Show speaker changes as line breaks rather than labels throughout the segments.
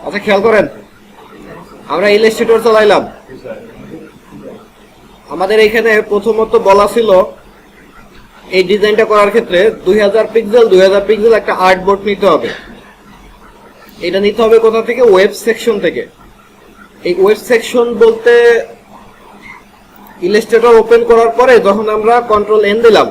আচ্ছা খেয়াল করেন, আমরা ইলাস্ট্রেটর চালাইলাম। আমাদের এখানে প্রথমত বলা ছিল এই ডিজাইনটা করার ক্ষেত্রে 2000 পিক্সেল একটা আর্টবোর্ড নিতে হবে। এটা নিতে হবে কোথা থেকে? ওয়েব সেকশন থেকে। এই ওয়েব সেকশন বলতে ইলাস্ট্রেটর ওপেন করার পরে যখন আমরা কন্ট্রোল এন দিলাম,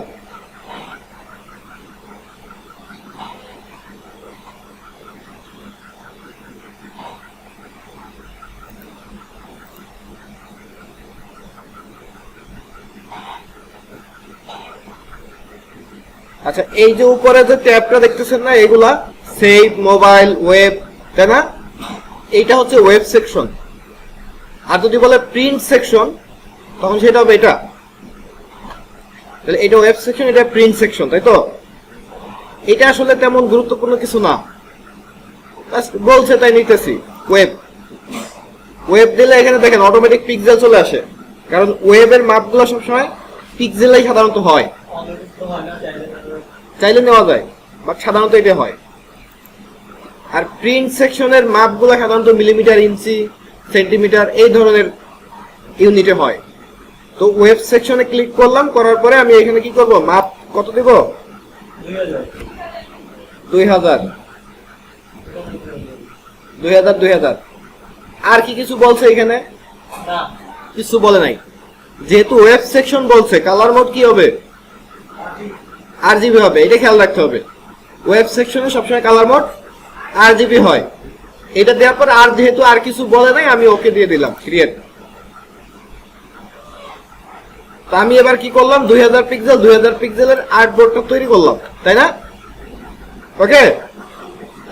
আচ্ছা এই যে উপরে যে ট্যাবটা দেখতেছেন না, এগুলা সেভ, মোবাইল, ওয়েব, তাই না? এইটা হচ্ছে ওয়েব সেকশন। আর যদি বলে প্রিন্ট সেকশন তখন সেটা হবে এটা। তাহলে এটা ওয়েব সেকশন, এটা প্রিন্ট সেকশন, তাই তো? এটা আসলে তেমন গুরুত্বপূর্ণ কিছু না, বলছে তাই নিতেছি। ওয়েব ওয়েব দিলে এখানে দেখেন অটোমেটিক পিক্সেল চলে আসে, কারণ ওয়েবের মাপগুলো সবসময় পিক্সেলেই সাধারণত হয়, চাইলে নেওয়া যায়, বাট সাধারণত এটা হয়। আর প্রিন্ট সেকশনের মাপগুলো সাধারণত মিলিমিটার, ইঞ্চি, সেন্টিমিটার এই ধরনের ইউনিটে হয়। তো ওয়েব সেকশনে ক্লিক করলাম, করার পরে আমি এখানে কি করব? মাপ কত দেব? 2000। আর কি কিছু বলছে এখানে? কিছু বলে নাই। যেহেতু ওয়েব সেকশন বলছে, কালার মোড কি হবে? RGB হবে, এটা খেয়াল রাখতে হবে। ওয়েব সেকশনে সবসময় কালার মোড RGB হয়। এটা দেওয়ার পর আর যেহেতু আর কিছু বলে নাই, আমি ওকে দিয়ে দিলাম, ক্রিয়েট। তা আমি এবার কি করলাম? 2000 পিক্সেলের আর্টবোর্ডটা তৈরি করলাম, তাই না? ওকে,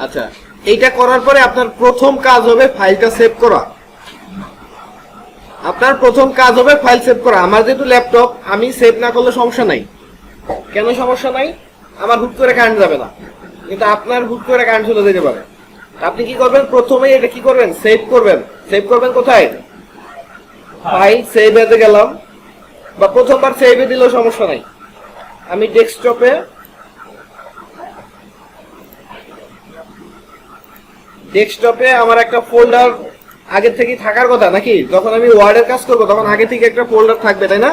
আচ্ছা এইটা করার পরে আপনার প্রথম কাজ হবে ফাইলটা সেভ করা। আপনার প্রথম কাজ হবে ফাইল সেভ করা। আমার যেহেতু ল্যাপটপ, আমি সেভ না করলে সমস্যা নাই। কেন সমস্যা নাই? আমার হুট করে কারেন্ট যাবে না, কিন্তু আপনার হুট করে কারেন্ট চলে যেতে পারে। আপনি কি করবেন? প্রথমে এটা কি করবেন? সেভ করবেন। সেভ করবেন কোথায়? ফাইল সেভ এতে গেলাম, বা প্রথমবার সেভে দিলেও সমস্যা নাই। আমি ডেস্কটপে আমার একটা ফোল্ডার আগে থেকে থাকার কথা নাকি? যখন আমি ওয়ার্ডের কাজ করব তখন আগে থেকে একটা ফোল্ডার থাকবে, তাই না?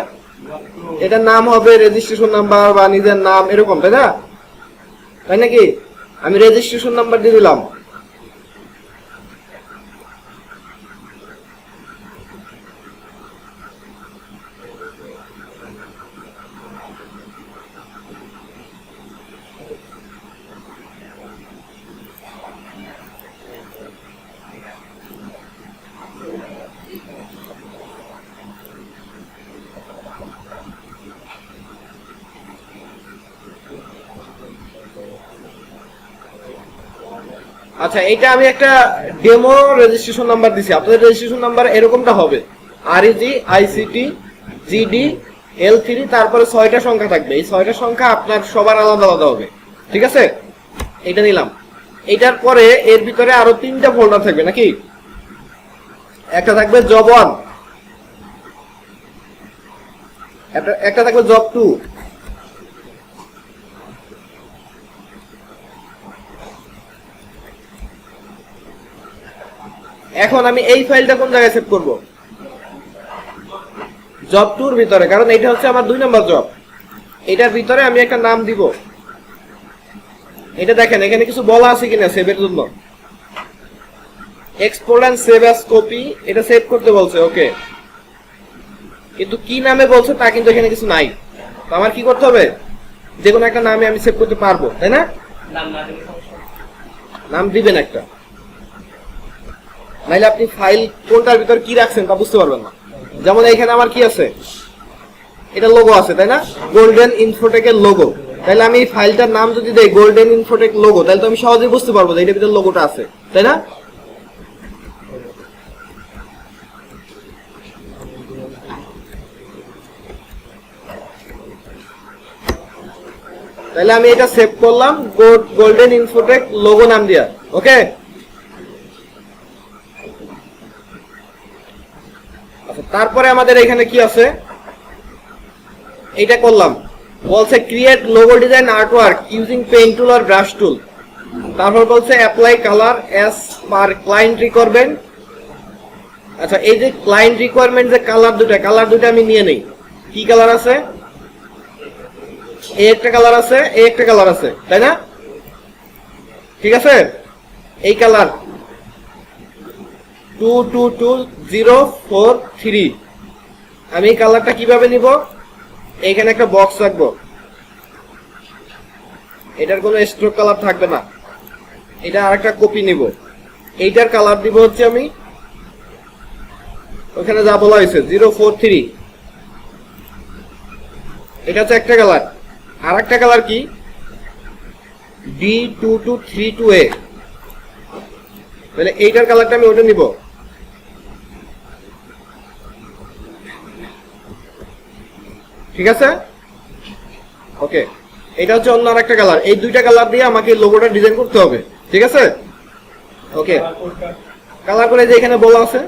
এটার নাম হবে রেজিস্ট্রেশন নাম্বার বা নিজের নাম, এরকম, তাই না? তাই নাকি? আমি রেজিস্ট্রেশন নাম্বার দিয়ে দিলাম। আচ্ছা এটা আমি একটা ডেমো রেজিস্ট্রেশন নাম্বার দিছি। আপনাদের রেজিস্ট্রেশন নাম্বার এরকমটা হবে, REG ICT GD L3, তারপরে 6টা সংখ্যা থাকবে। এই 6টা সংখ্যা আপনার সবার আলাদা আলাদা হবে, ঠিক আছে? এটা নিলাম। এটার পরে এর ভিতরে আরো 3টা ফোল্ডার থাকবে নাকি? একটা থাকবে জব 1, একটা থাকবে জব 2, এখন আমি এই ফাইলটা কোন জায়গায় সেভ করব? জব 2 এর ভিতরে, কারণ এটা হচ্ছে আমার 2 নম্বর জব। এটার ভিতরে আমি একটা নাম দিব। এটা দেখেন এখানে কিছু বলা আছে কিনা সেভের জন্য। Export and save as copy, এটা সেভ করতে বলছে, ওকে। কিন্তু কি নামে বলছে তা কিন্তু এখানে কিছু নাই। তো আমার কি করতে হবে? যে কোনো একটা নামে আমি সেভ করতে পারবো, তাই না? নাম দিবেন একটা, নাইলে আপনি ফাইল কোনটার ভিতর কি রাখছেন তা বুঝতে পারবেন না। যেমন এখানে আমার কি আছে? এটা লোগো আছে, তাই না? গোল্ডেন ইনফোটেকের লোগো। তাহলে আমি এই ফাইলটার নাম যদি দেই গোল্ডেন ইনফোটেক লোগো, তাহলে তো আমি সহজেই বুঝতে পারবো যে এটার ভিতর লোগোটা আছে, তাই না? তাহলে আমি এটা সেভ করলাম গোল্ডেন ইনফোটেক লোগো নাম দিয়া, ওকে। আচ্ছা তারপরে আমাদের এখানে কি আছে? এটা করলাম, বলছে create logo design artwork using paint tool আর ব্রাশ টুল। তারপর বলছে apply colour as per client requirement. আচ্ছা, এই যে ক্লায়েন্ট রিকোয়ারমেন্ট যে কালার দুটো আমি নিয়ে নেই। কি কালার আছে? এই একটা কালার আছে, এই একটা কালার আছে, তাই না? ঠিক আছে, এই কালার 222043, আমি এই কালারটা কিভাবে নিব? এখানে একটা বক্স রাখবো, এটার কোনো স্ট্রোক কালার থাকবে না, এটা আরেকটা কপি নিব, এইটার কালার দিব হচ্ছে আমি ওখানে যা বলা হয়েছে 043, এটা হচ্ছে একটা কালার। আর একটা কালার কি? D2232A, তাহলে এইটার কালারটা আমি ওটা নিব। ঠিক আছে, ওকে, এটা হচ্ছে অন্য আরেকটা কালার। এই দুইটা কালার দিয়ে আমাকে লোগোটা ডিজাইন করতে হবে। ঠিক আছে, ওকে, কালার করে যে এখানে বলা আছে।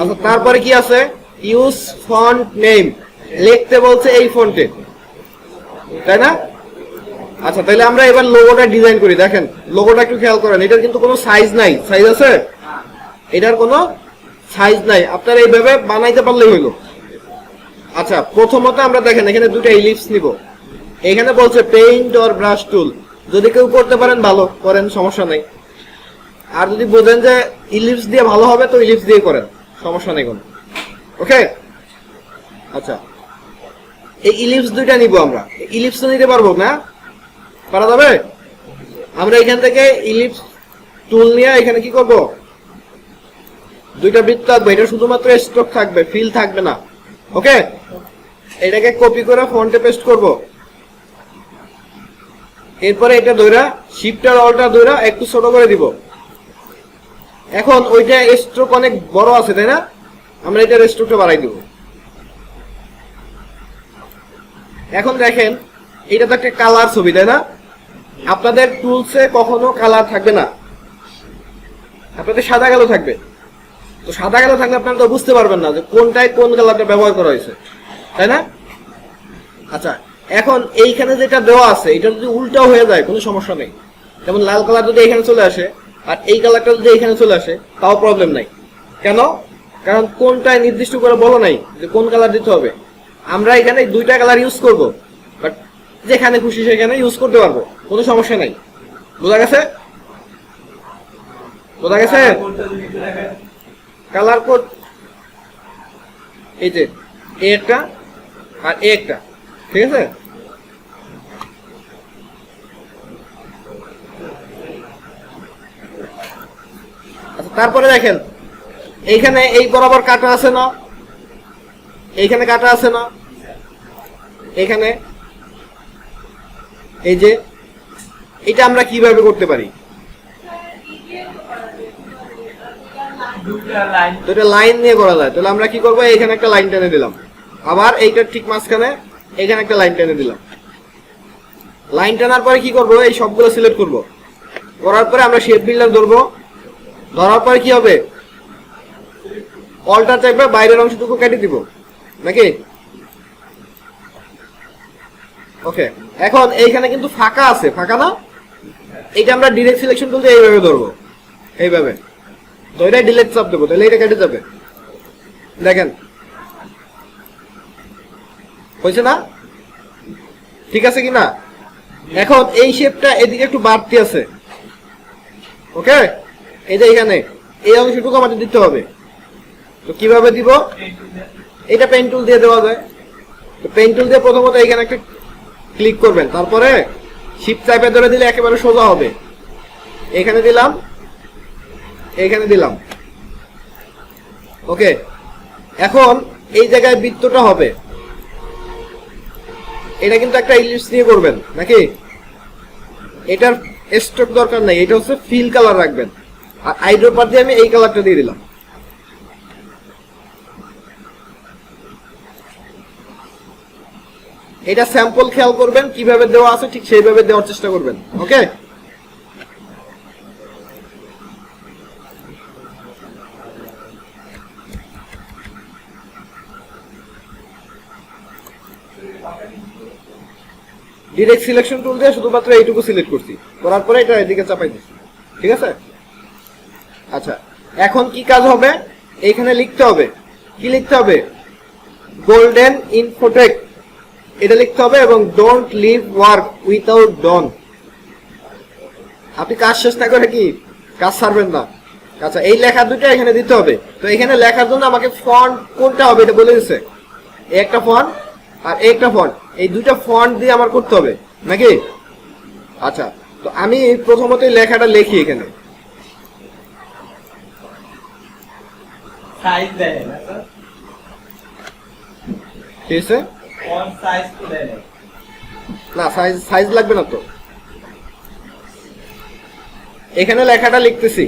আচ্ছা, তারপরে কি আছে? ইউজ ফন্ট নেম, লিখতে বলছে এই ফন্টে, তাই না? আচ্ছা, তাহলে আমরা এবার লোগোটা ডিজাইন করি। দেখেন লোগোটা একটু খেয়াল করেন, এটার কিন্তু কোনো সাইজ নাই। সাইজ আছে? এটার কোনো সাইজ নাই, আপনারা এইভাবে বানাইতে পারলেই হইলো। আচ্ছা, প্রথমত আমরা দেখেন এখানে দুটো ইলিপস নিব। এখানে বলছে পেইন্ট অর ব্রাশ টুল, যদি কেউ করতে পারেন ভালো করেন, সমস্যা নাই। আর যদি বোঝেন যে ইলিপস দিয়ে ভালো হবে তো ইলিপস দিয়ে করেন, সমস্যা নেই কোনো। ওকে, আচ্ছা, এই ইলিপস দুইটা নিব আমরা। ইলিপস নিতে পারবো না? পারা যাবে? আমরা এখান থেকে ইলিপস টুল নিয়ে এখানে কি করব? দুইটা বৃত্ত থাকবে, এটা শুধুমাত্র স্ট্রোক থাকবে, ফিল থাকবে না। ওকে, এটাকে কপি করে ফন্টে পেস্ট করব। এরপরে এটা ধইরা শিফট আর অল্টার ধইরা একটু ছোট করে দিব। এখন ওইটা স্ট্রোক অনেক বড় আছে, তাই না? আমরা এটার স্ট্রোকটা বাড়াই দিব। এখন দেখেন এটা তো একটা কালার ছবি, তাই না? আপনাদের টুলসে কখনো কালার থাকবে না, আপনাদের সাদা কালো থাকবে। তো সাদা কালো থাকলে আপনারা তো বুঝতে পারবেন না যে কোনটায় কোন কালারটা ব্যবহার করা হয়েছে, তাই না? আচ্ছা, এখন এইখানে যেটা দেওয়া আছে এটা যদি উল্টাও হয়ে যায় কোনো সমস্যা নেই। যেমন লাল কালার যদি এখানে চলে আসে আর এই কালারটা যদি এখানে চলে আসে তাও প্রবলেম নাই। কেন? কারণ কোনটায় নির্দিষ্ট করে বলা নাই যে কোন কালার দিতে হবে। আমরা এখানে দুইটা কালার ইউজ করব, বাট যেখানে খুশি সেখানে ইউজ করতে পারবো, কোনো সমস্যা নাই। বোঝা গেছে? বোঝা গেছে? কালার কোড এই যে এ একটা আর এ একটা, ঠিক আছে? আচ্ছা, তারপরে দেখেন এইখানে এই বরাবর কাটা আছে না? এইখানে কাটা আছে না? এখানে এই যে এটা আমরা কিভাবে করতে পারি? দুটো লাইন নিয়ে করা যায়। তাহলে আমরা কি করবো? এখানে একটা লাইন টেনে দিলাম, আবার এইটার ঠিক মাঝখানে এখানে একটা লাইন টেনে দিলাম। লাইন টানার পরে কি করবো? এই সবগুলো সিলেক্ট করব। করার পরে আমরা শেপ বিল্ডার ধরবো। ধরার পরে কি হবে? অল্টার চাইবে, বাইরের অংশটুকু কেটে দিব নাকি? ওকে, এখন এইখানে কিন্তু ফাঁকা আছে, ফাঁকা না? এইটা আমরা ডিরেক্ট সিলেকশন টুল দিয়ে এইভাবে ধরবো, এইভাবে ধরে ডিলেট চাপ দেবো, তাহলে এটা কেটে যাবে। দেখেন হয়েছে না? ঠিক আছে কি না? এখন এই শেপটা এদিকে একটু বাড়তি আছে। ওকে, এই যে এখানে এই অংশটুকু আমাদের দিতে হবে। তো কিভাবে দিব? এটা পেন টুল দিয়ে দেওয়া যায়। তো পেন টুল দিয়ে প্রথমত এখানে একটা ক্লিক করবেন, তারপরে শিফট চাপে ধরে দিলে একেবারে সোজা হবে। এখানে দিলাম, এখানে দিলাম। ওকে, এখন এই জায়গায় বৃত্তটা হবে। এটা কিন্তু একটা ইলিপস নিয়ে করবেন নাকি? এটার স্ট্রোক দরকার নাই, এটা হচ্ছে ফিল কালার রাখবেন। আর আইড্রো পার দিয়ে আমি এই কালারটা দিয়ে দিলাম। এটা স্যাম্পল খেয়াল করবেন কিভাবে দেওয়া আছে, ঠিক সেইভাবে দেওয়ার চেষ্টা করবেন। ওকে, ডিরেক্ট সিলেকশন টুল দিয়ে শুধুমাত্র এইটুকু সিলেক্ট করছি, করার পরে এটা এদিকে চাপাই দিচ্ছি। ঠিক আছে? আচ্ছা, এখন কি কাজ হবে? এইখানে লিখতে হবে, কি লিখতে হবে? গোল্ডেন ইনফোটেক এটা লিখতে হবে, এবং ডোন্ট লিভ ওয়ার্ক উইথাউট ডন। আপনি কাজ শেষ না করে কি কাজ ছাড়বেন না। আচ্ছা, এই লেখা দুটো এখানে দিতে হবে। তো এখানে লেখার জন্য আমাকে ফন্ট কোনটা হবে এটা বলে দিচ্ছে, একটা ফন্ট আর একটা ফন্ট, এই দুইটা ফন্ট দিয়ে আমার করতে হবে নাকি? আচ্ছা, তো আমি প্রথমত এই লেখাটা লিখি এখানে।
সাইজ দেয় না স্যার,
ঠিক আছে?
ফন্ট সাইজ তো দেয় না।
না, সাইজ লাগবে না তো। এখানে লেখাটা লিখতেছি,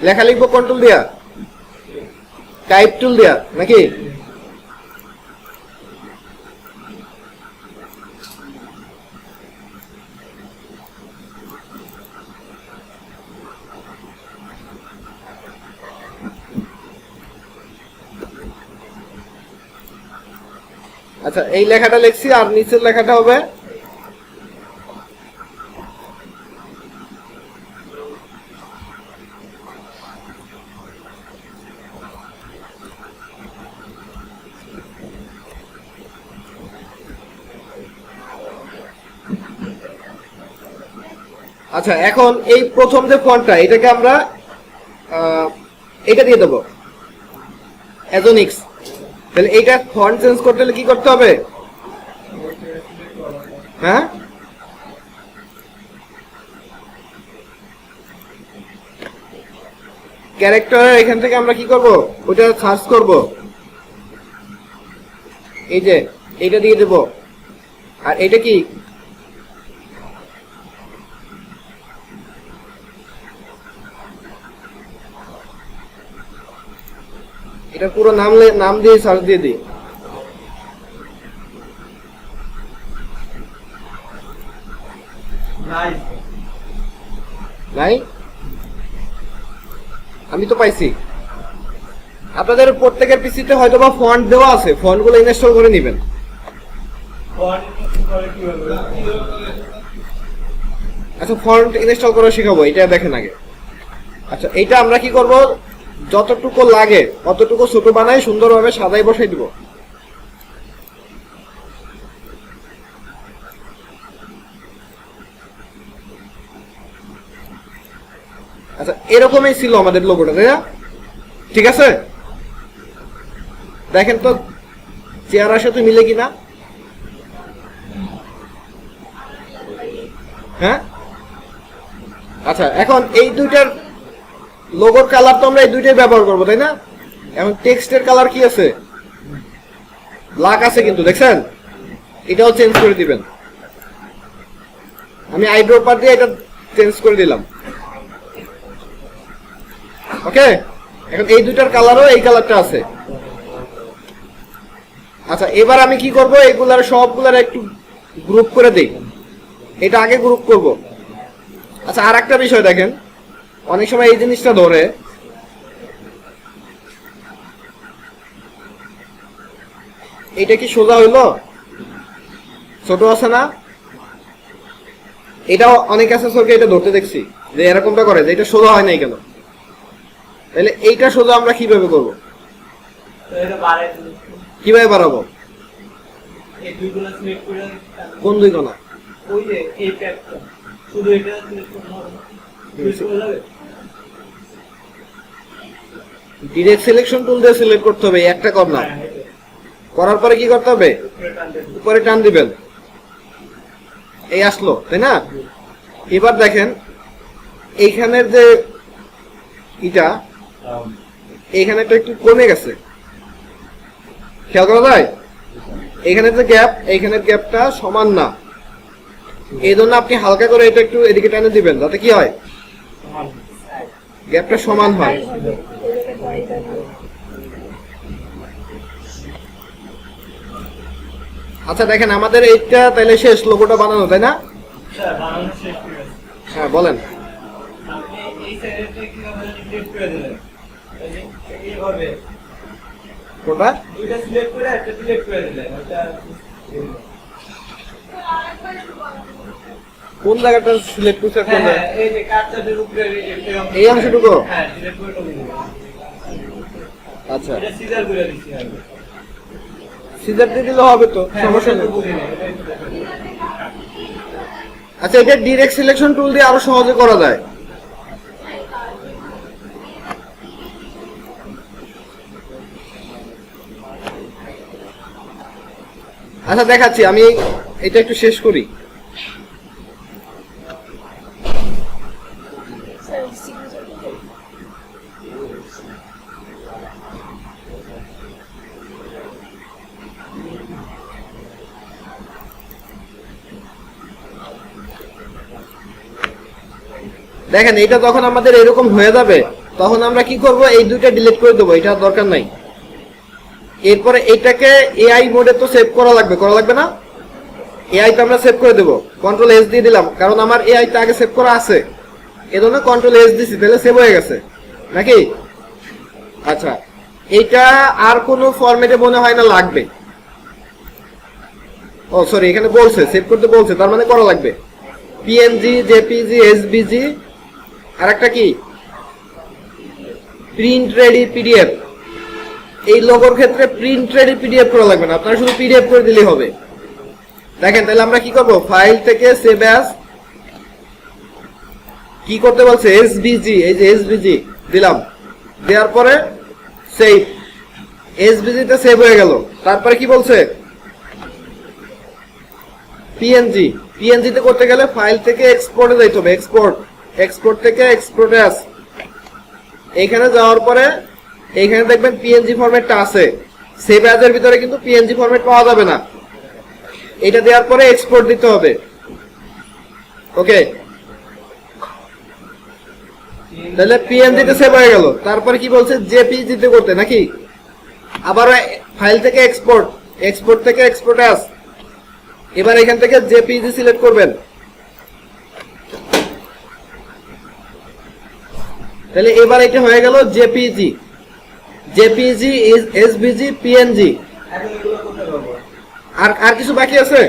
লেখা লিখবো কোন টুল দিয়া? টাইপ টুল দিয়া নাকি? আচ্ছা, এই লেখাটা লিখছি, আর নিচের লেখাটা হবে আচ্ছা, এখন এই প্রথম যে ফন্টটা এটাকে আমরা এটা দিয়ে দেবো অ্যাজোনিক্স। তাহলে এইটা ফন্ট চেঞ্জ করতে হলে কি করতে হবে? হ্যাঁ, ক্যারেক্টার এখান থেকে আমরা কি করব? ওটা সার্চ করব, এই যে এটা দিয়ে দেব। আর এটা কি? এটা পুরো নাম দিয়ে সার্চ দিয়ে দিই। নাই, আমি তো পাইছি। আপনাদের প্রত্যেকের পিসিতে হয়তো বা ফন্ট দেওয়া আছে, ফন্ট গুলো ইনস্টল করে নেবেন। আচ্ছা, ফন্ট ইনস্টল করে শিখাবো, এটা দেখেন আগে। আচ্ছা, এইটা আমরা কি করব? যতটুকু লাগে অতটুকু ছোট বানাই, সুন্দরভাবে সাজাই বসাই দিব। আচ্ছা, এরকমই ছিল আমাদের লোগোটা, তাই না? ঠিক আছে, দেখেন তো চেহারার সাথে মিলে কিনা। হ্যাঁ, আচ্ছা, এখন এই দুইটার লোগোর কালার তো আমরা এই দুইটাই ব্যবহার করবো, তাই না? এখন টেক্সটের কালার কি আছে? ব্ল্যাক আছে, কিন্তু দেখছেন এটাও চেঞ্জ করে দিবেন। আমি আইড্রপার দিয়ে এটা চেঞ্জ করে দিলাম। ওকে, এখন এই দুইটার কালারও এই কালারটা আছে। আচ্ছা, এবার আমি কি করব? এগুলার সবগুলার একটু গ্রুপ করে দেই। এটা আগে গ্রুপ করব। আচ্ছা, আর একটা বিষয় দেখেন, অনেক সময় এই জিনিসটা ধরে, এটা কি সোজা হইলো? ছোট আছে না? এটাও অনেক আছে সরকে এটা ধরতে দেখছি যে এরকমটা করে, যে এটা সোজা হয় নাই কেন। তাহলে এইটা সোজা আমরা কিভাবে করব? কিভাবে বাড়াবো? কোন দুই কোণা? ডিরেক্ট সিলেকশন টুল দিয়ে সিলেক্ট করতে হবে, একটা কর না। করার পরে কি করতে হবে? উপরে টান দিবেন, এই আসলো, তাই না? এবার দেখেন এইখানের যে এটা, এইখানে একটু কমে গেছে, খেয়াল করা যায়? এখানে যে গ্যাপ, এইখানের গ্যাপটা সমান না, এই জন্য আপনি হালকা করে এটা একটু এদিকে টানে দিবেন, যাতে কি হয়? গ্যাপটা সমান হয়। আচ্ছা, দেখেন আমাদের এইটা তাহলে শেষ, লোগোটা বানানো, তাই না? হ্যাঁ, বলেন। কোনটা? কোন জায়গাটা সিলেক্ট করছে কোন
হ্যাঁ,
জায়গা?
এই যে কার্সারের উপরে
এই অংশটুকু?
হ্যাঁ, ডিলিট করে দিবি।
আচ্ছা,
এটা সিজার করে দিছি আমি।
সিজার দিয়ে দিলে হবে তো,
হ্যাঁ,
সমস্যা
ওটা তো
নেই।
বুঝি নাই, এটাই তো দেখো।
আচ্ছা, এটা ডিরেক্ট সিলেকশন টুল দিয়ে আরো সহজে করা যায়। আচ্ছা, দেখাচ্ছি আমি, এটা একটু শেষ করি। দেখেন, এটা যখন আমাদের এরকম হয়ে যাবে তখন আমরা কি করব, এই দুইটা ডিলিট করে দেবো, এটা দরকার নাই। এরপরে এটাকে এআই মোডে তো সেভ করা লাগবে না? এআই তো আমরা সেভ করে দেবো, কন্ট্রোল এস দিয়ে দিলাম, কারণ আমার এআই টা আগে সেভ করা আছে, এজন্য কন্ট্রোল এস দিছি, তাহলে সেভ হয়ে গেছে নাকি? আচ্ছা, এটা আর কোনো ফরম্যাটে মনে হয় না লাগবে। ও সরি, এখানে বলছে সেভ করতে বলছে, তার মানে করা লাগবে। পিএনজি, জেপিজি, এসবিজি, আর একটা কি প্রিন্ট রেডি পিডিএফ। এই লোগোর ক্ষেত্রে প্রিন্ট রেডি পিডিএফ করা লাগবে না, আপনারা শুধু পিডিএফ করে দিলেই হবে। দেখেন, তাহলে আমরা কি করব, ফাইল থেকে সেভ অ্যাজ, কি করতে বলছে, এসবিজি, এই যে এসবিজি দিলাম, দেওয়ার পরে সেভ, এসবিজি তে সেভ হয়ে গেল। তারপরে কি বলছে, পিএনজি, পিএনজি তে করতে গেলে ফাইল থেকে এক্সপোর্টে যাইতে হবে, এক্সপোর্ট থেকে এক্সপোর্ট অ্যাজ, এইখানে যাওয়ার পরে এইখানে দেখবেন পিএনজি ফরম্যাটটা আছে, সেভ অ্যাজ এর ভিতরে কিন্তু পিএনজি ফরম্যাট পাওয়া যাবে না, এটা দেওয়ার পরে এক্সপোর্ট দিতে হবে। ওকে, তাহলে পিএনজি তে সেভ হয়ে গেল। তারপরে কি বলছে, জেপিজি তে করতে নাকি, আবার ফাইল থেকে এক্সপোর্ট থেকে এক্সপোর্ট অ্যাজ, এবার এখান থেকে জেপিজি সিলেক্ট করবেন, তাহলে এবার এটা হয়ে গেল জেপিজি, এসবিজি, পিএনজি।
এখন এগুলো করতে পারবো।
আর কিছু বাকি আছে?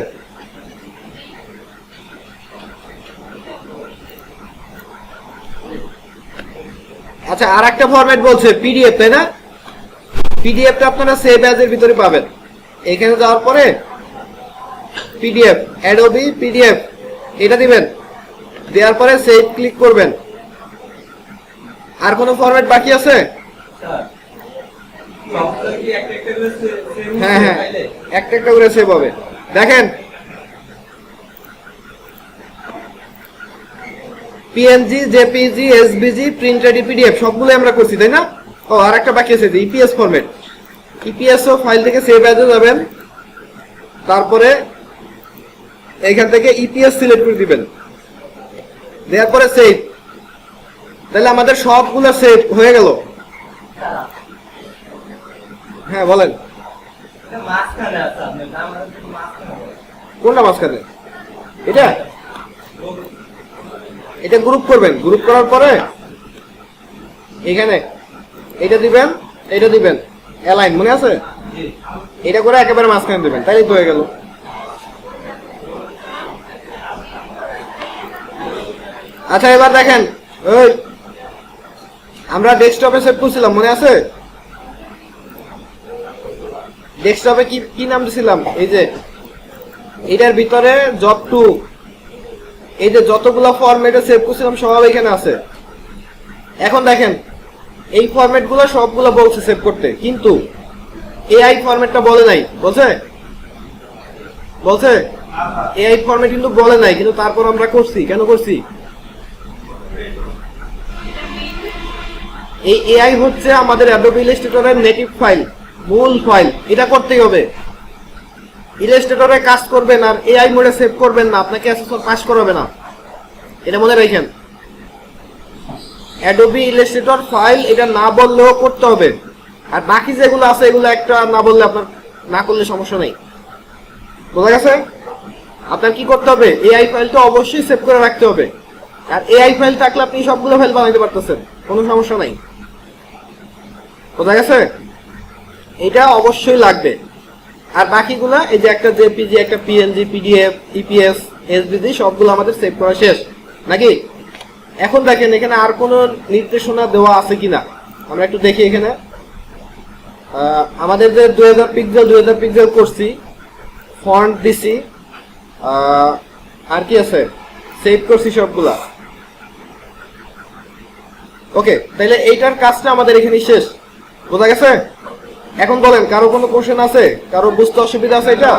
আচ্ছা, আর একটা ফরম্যাট বলছে পিডিএফ, তাই না? পিডিএফটা আপনারা সেভ অ্যাজ এর ভিতরে পাবেন, এখানে যাওয়ার পরে পিডিএফ, অ্যাডোবি পিডিএফ, এটা দিবেন, দেওয়ার পরে সেভ ক্লিক করবেন। আর কোনো ফরম্যাট বাকি আছে?
স্যার, সবগুলো কি একটা একটা করে সেভ
হ্যাঁ হ্যাঁ,
ফাইলে?
একটা একটা করে সেভ হবে। দেখেন, PNG, JPG, SBG, print ready PDF সবগুলো আমরা করছি, তাই না? ও, আর একটা বাকি আছে, ইপিএস ফরম্যাট। ইপিএস ও ফাইল থেকে সেভ অ্যাজে যাবেন, তারপরে এইখান থেকে ইপিএস সিলেক্ট করে দিবেন, দেওয়ার পরে সেভ, তাহলে আমাদের সবগুলো সেভ হয়ে গেল। হ্যাঁ বলেন,
এটা মাঝখানে আছে, আপনার নাম আছে কিন্তু মাঝখানে।
কোনটা মাঝখানে? এটা গ্রুপ করবেন, গ্রুপ করার পরে এখানে এটা দিবেন, এটা দিবেন, অ্যালাইন, মনে আছে?
জি।
এটা করে একেবারে মাঝখানে দিবেন, তাইলে তো হয়ে গেল। আচ্ছা, এবার দেখেন, ওই আমরা ডেস্কটপে সেভ করছিলাম, মনে আছে? ডেস্কটপে কি কি নাম দিছিলাম, এই যে এটার ভিতরে জব 2, এই যে যতগুলো ফরম্যাটে সেভ করছিলাম সব এখানে আছে। এখন দেখেন, এই ফরম্যাট গুলো সবগুলো বলছে সেভ করতে, কিন্তু এআই ফরম্যাটটা বলে নাই। বলছে এআই ফরম্যাট কিন্তু বলে নাই, কিন্তু তারপর আমরা করছি। কেন করছি? এই এআই হচ্ছে আমাদের অ্যাডোবি ইলাস্ট্রেটরের নেটিভ ফাইল, মূল ফাইল, এটা করতেই হবে। ইলাস্ট্রেটরে কাজ করবেন আর এআই মোডে সেভ করবেন না, আপনাকে অ্যাসেসর পাস করাবে না, এটা মনে রাখেন। অ্যাডোবি ইলাস্ট্রেটর ফাইল এটা না বললেও করতে হবে, আর বাকি যেগুলো আছে এগুলো একটা না বললে আপনার না করলে সমস্যা নেই। বোঝা গেছে? আপনার কি করতে হবে, এআই ফাইলটা অবশ্যই সেভ করে রাখতে হবে, আর এআই ফাইল থাকলে আপনি সবগুলো ফাইল বানাইতে পারতেছেন, কোনো সমস্যা নাই। বোঝা গেছে? এটা অবশ্যই লাগবে। আর বাকিগুলা এই যে একটা জেপিজি, একটা পিএনজি, পিডিএফ, ইপিএস, এসভিজি সবগুলো আমাদের সেভ করা শেষ নাকি? এখন দেখেন এখানে আর কোনো নির্দেশনা দেওয়া আছে কিনা আমরা একটু দেখি। এখানে আমাদের যে 2000 পিক্সেল করছি, ফন্ট দিছি, আর কি আছে, সেভ করছি সবগুলা। ওকে, তাহলে এইটার কাজটা আমাদের এখানে শেষ, বোঝা গেছে? এখন বলেন কারো কোনো কোশ্চেন আছে, কারো বুঝতে অসুবিধা আছে এটা?